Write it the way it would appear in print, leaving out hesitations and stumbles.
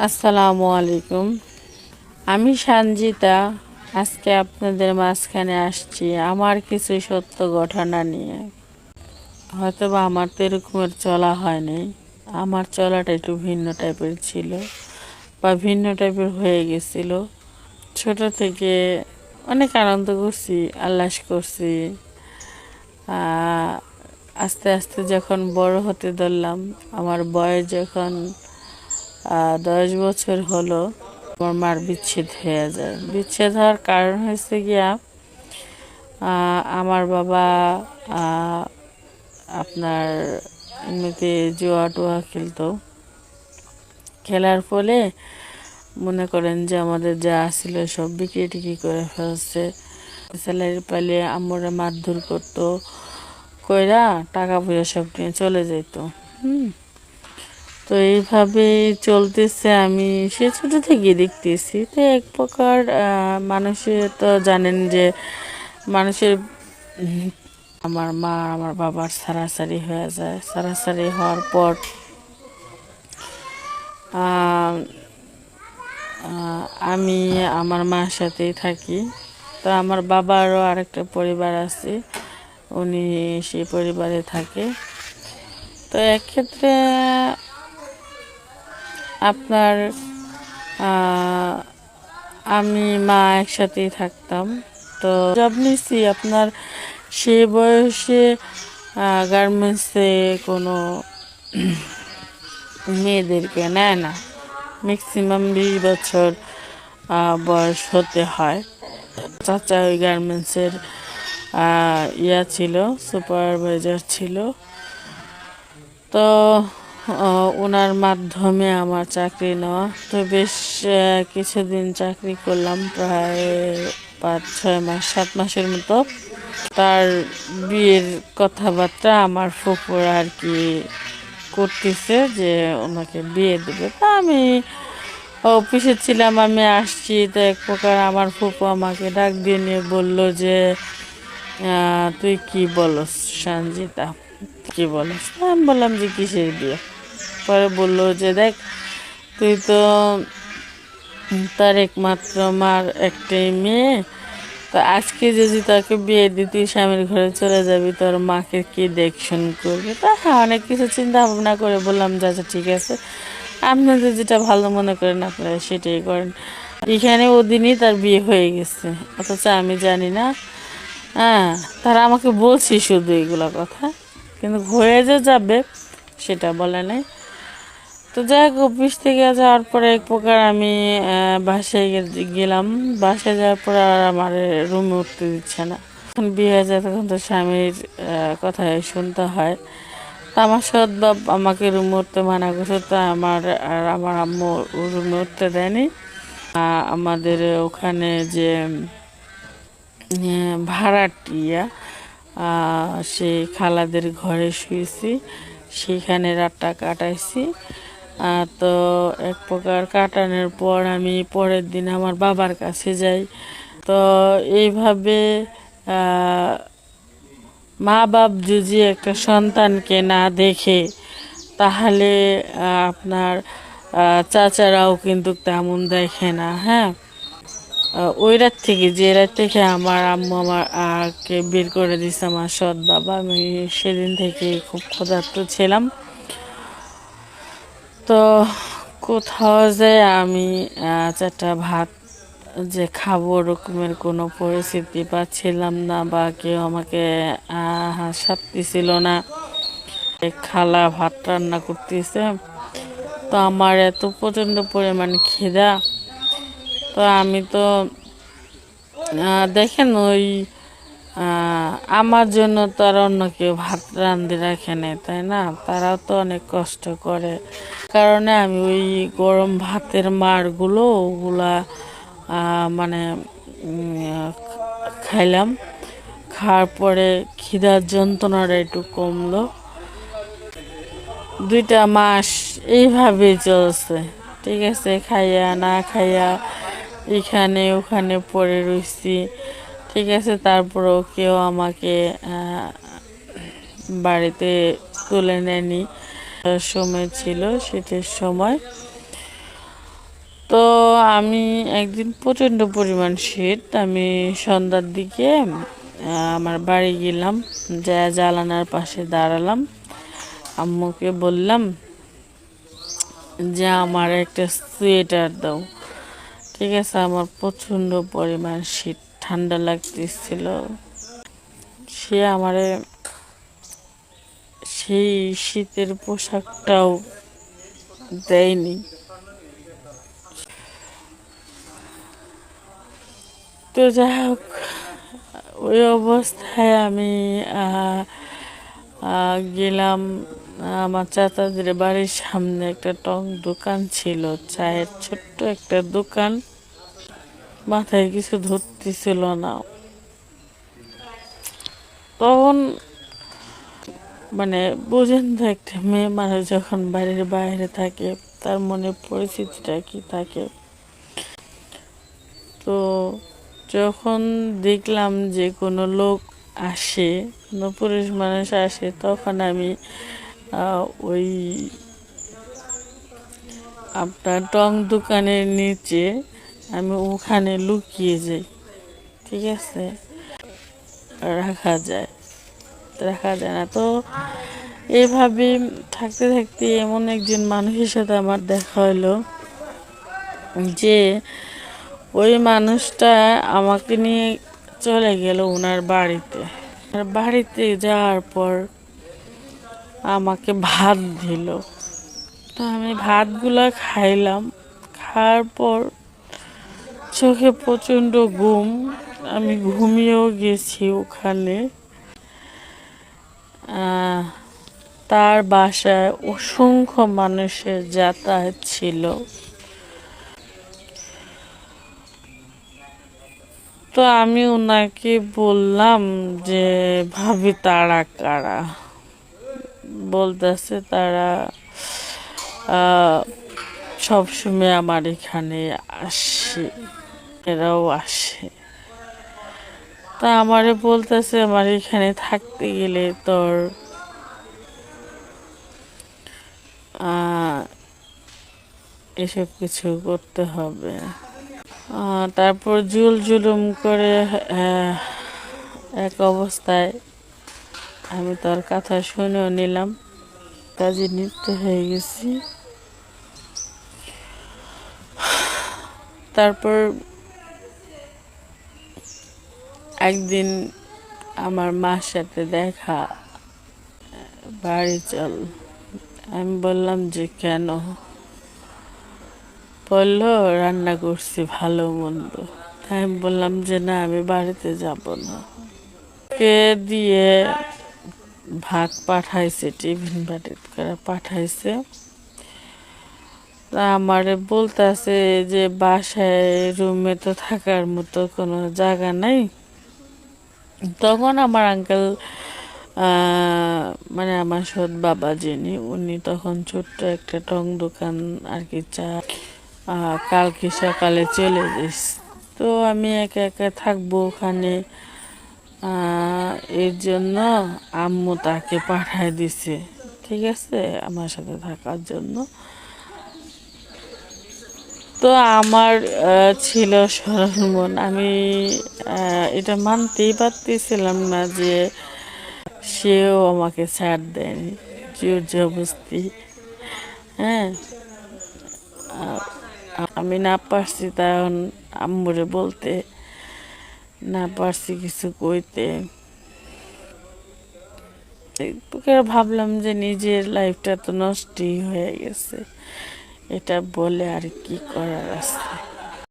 আসসালামু আলাইকুম। আমি সঞ্জিতা। আজকে আপনাদের মাঝখানে আসছি আমার কিছু সত্য ঘটনা নিয়ে। হয়তোবা আমার তো এরকমের চলা হয়নি, আমার চলাটা একটু ভিন্ন টাইপের ছিল বা ভিন্ন টাইপের হয়ে গেছিল। ছোট থেকে অনেক আনন্দ করছি, আল্লাস করছি। আস্তে আস্তে যখন বড় হতে ধরলাম, আমার বয়স যখন 10 বছর হলো, আমার মার বিচ্ছেদ হয়ে যায়। বিচ্ছেদ হওয়ার কারণ হয়েছে গিয়া আমার বাবা আপনার এমনিতে জুয়া টুয়া খেলতো। খেলার ফলে মনে করেন যে আমাদের যা ছিল সব বিক্রি টিক্রি করে ফেলছে। স্যালারি পাইলে আমরা মারধর করতো, কইরা টাকা পয়সা সব নিয়ে চলে যেত। তো এইভাবে চলতেছে, আমি সে ছোট থেকে দেখতেছি। তো এক প্রকার মানুষের তো জানেন যে মানুষের আমার মা আমার বাবার সারাসারি হয়ে যায়। সারাসারি হওয়ার পর আমি আমার মার সাথেই থাকি। তো আমার বাবারও আরেকটা পরিবার আছে, উনি সেই পরিবারে থাকে। তো এক্ষেত্রে আপনার আমি মা একসাথেই থাকতাম। তো জব নিছি আপনার সে বয়সে গার্মেন্টসে কোনো মেয়েদেরকে নেয় না, ম্যাক্সিমাম 20 বছর বয়স হতে হয়। চাচা ওই গার্মেন্টসের ইয়া ছিল, সুপারভাইজার ছিল। তো ওনার মাধ্যমে আমার চাকরি নেওয়া। তো বেশ কিছুদিন চাকরি করলাম, প্রায় 5-6 মাস 7 মাসের মতো। তার বিয়ের কথাবার্তা আমার ফুপুর আর কি করতেছে যে ওনাকে বিয়ে দেবে। তা আমি অফিসে ছিলাম, আমি আসছি। তো এক প্রকার আমার ফুপু আমাকে ডাক দিয়ে নিয়ে বললো যে তুই কি বলস সঞ্জিতা, কি বলস? আমি বললাম যে কিসের বিয়ে? পরে বললো যে দেখ, তুই তো তার একমাত্র মার একটাই মেয়ে, তো আজকে যদি তাকে বিয়ে দিতি স্বামীর ঘরে চলে যাবি, তোর মাকে কি দেখশন করবে? তা হ্যাঁ, অনেক কিছু চিন্তা ভাবনা করে বললাম যে আচ্ছা ঠিক আছে, আপনাদের যেটা ভালো মনে করেন আপনারা সেটাই করেন। এখানে ওদিনই তার বিয়ে হয়ে গেছে, অথচ আমি জানি না। হ্যাঁ, তারা আমাকে বলছি শুধু এগুলা কথা, কিন্তু হয়ে যে যাবে সেটা বলে নাই। তো যাই হোক, অফিস থেকে যাওয়ার পরে এক প্রকার আমি বাসায় গেলাম। বাসায় যাওয়ার পরে আর আমার রুমে উঠতে দিচ্ছে না। যখন বিয়ে হয়ে যায় তখন তো স্বামীর কথাই শুনতে হয়। তো আমার সৎ বাপ আমাকে রুমে উঠতে মানা করছে, তো আমার আম্মু রুমে উঠতে দেয়নি। আমাদের ওখানে যে ভাড়াটিয়া, সেই খালাদের ঘরে শুয়েছি, সেখানে রাতটা কাটাইছি। তো এক প্রকার কাটানোর পর আমি পরের দিন আমার বাবার কাছে যাই। তো এইভাবে মা বাপ যদি একটা সন্তানকে না দেখে, তাহলে আপনার চাচারাও কিন্তু তেমন দেখে না। হ্যাঁ, ওই রাত থেকে, যে রাত থেকে আমার আম্মু কে বের করে দিছে আমার সৎ বাবা, আমি সেদিন থেকে খুব ক্ষুধার্ত ছিলাম। তো কোথাও যে আমি 4টা ভাত যে খাবো ওরকমের কোনো পরিস্থিতি পাচ্ছিলাম না, বা কেউ আমাকে সাপতেছিল না। খালা ভাত রান্না করতেছে, তো আমার এত প্রচণ্ড পরিমাণ খিদা। তো আমি তো দেখেন ওই আমার জন্য তো আর অন্য কেউ ভাত রাঁধে রাখে নেই, তাই না? তারাও তো অনেক কষ্ট করে। কারণে আমি ওই গরম ভাতের মারগুলো ওগুলা মানে খাইলাম। খাওয়ার পরে খিদার যন্ত্রণাটা একটু কমলো। 2টা মাস এইভাবেই চলছে, ঠিক আছে। খাইয়া না খাইয়া এখানে ওখানে পড়ে রইছি, ঠিক আছে। তারপরেও কেউ আমাকে বাড়িতে তুলে নেয়নি। সময় ছিল শীতের সময়। তো আমি একদিন প্রচণ্ড পরিমাণ শীত, আমি সন্ধ্যার দিকে আমার বাড়ি গেলাম, যা জানালার পাশে দাঁড়ালাম, আম্মুকে বললাম যে আমার একটা সোয়েটার দাও। ঠিক আছে, আমার প্রচণ্ড পরিমাণ শীত, ঠান্ডা লাগতেছিল। সে আমারে সেই শীতের পোশাকটাও দেয়নি। তো যাই হোক, ওই অবস্থায় আমি গেলাম আমার চাচাদের বাড়ির সামনে একটা টং দোকান ছিল, চায়ের ছোট্ট একটা দোকান। মাথায় কিছু ধরতেছিল না তখন। মানে বুঝেন তো, একটা মেয়ে মানুষ যখন বাড়ির বাইরে থাকে তার মনে পরিস্থিতিটা কি থাকে। তো যখন দেখলাম যে কোনো লোক আসে, কোনো পুরুষ মানুষ আসে, তখন আমি ওই আপনার টং দোকানের নিচে আমি ওখানে লুকিয়ে যাই। ঠিক আছে, রাখা যায় না। তো এভাবে থাকতে থাকতে এমন একজন মানুষের সাথে আমার দেখা হলো যে ওই মানুষটা আমাকে নিয়ে চলে গেল ওনার বাড়িতে। আর বাড়িতে যাওয়ার পর আমাকে ভাত দিল। তো আমি ভাতগুলা খাইলাম, খাওয়ার পর চোখে প্রচণ্ড ঘুম, আমি ঘুমিয়েও গেছি ওখানে। তার বাসায় অসংখ্য মানুষের যাতায়াত ছিল। তো আমি ওনাকে বললাম যে ভাবি তারা কারা। বলতেছে তারা সবসময় আমার এখানে আসে, এরাও আসে। তা আমারে বলতেছে আমার এখানে থাকতে গেলে তোর এসব কিছু করতে হবে। তারপর জুলুম করে এক অবস্থায় আমি তোর কথা শুনেও নিলাম, কাজে নিত্য হয়ে গেছি। তারপর একদিন আমার মার সাথে দেখা, বাড়ি চল। আমি বললাম যে কেন? বললো রান্না করছি ভালো মন্দ। আমি বললাম যে না, আমি বাড়িতে যাব না। কে দিয়ে ভাত পাঠাইছে, টিফিন বাটিত করে পাঠাইছে। আমারে বলতেছে যে বাসায় রুমে তো থাকার মতো কোনো জায়গা নাই। তখন আমার আঙ্কেল, মানে আমার সৎ বাবা যিনি, উনি তখন ছোট্ট একটা টং দোকান আর কি, চা, কালকে সকালে চলে যাস। তো আমি একা একা থাকবো ওখানে, এর জন্য আম্মু তাকে পাঠায় দিছে, ঠিক আছে, আমার সাথে থাকার জন্য। তো আমার ছিল সরল মন, আমি এটা মানতেই পারতেছিলাম না যে সেও আমাকে ছাড় দেয়নি, জোর জবরদস্তি। হ্যাঁ, আমি না পারছি তখন আম্মুরে বলতে, না পারছি কিছু কইতে। ভাবলাম যে নিজের লাইফটা তো নষ্টই হয়ে গেছে, এটা বলে আর কি করার আছে।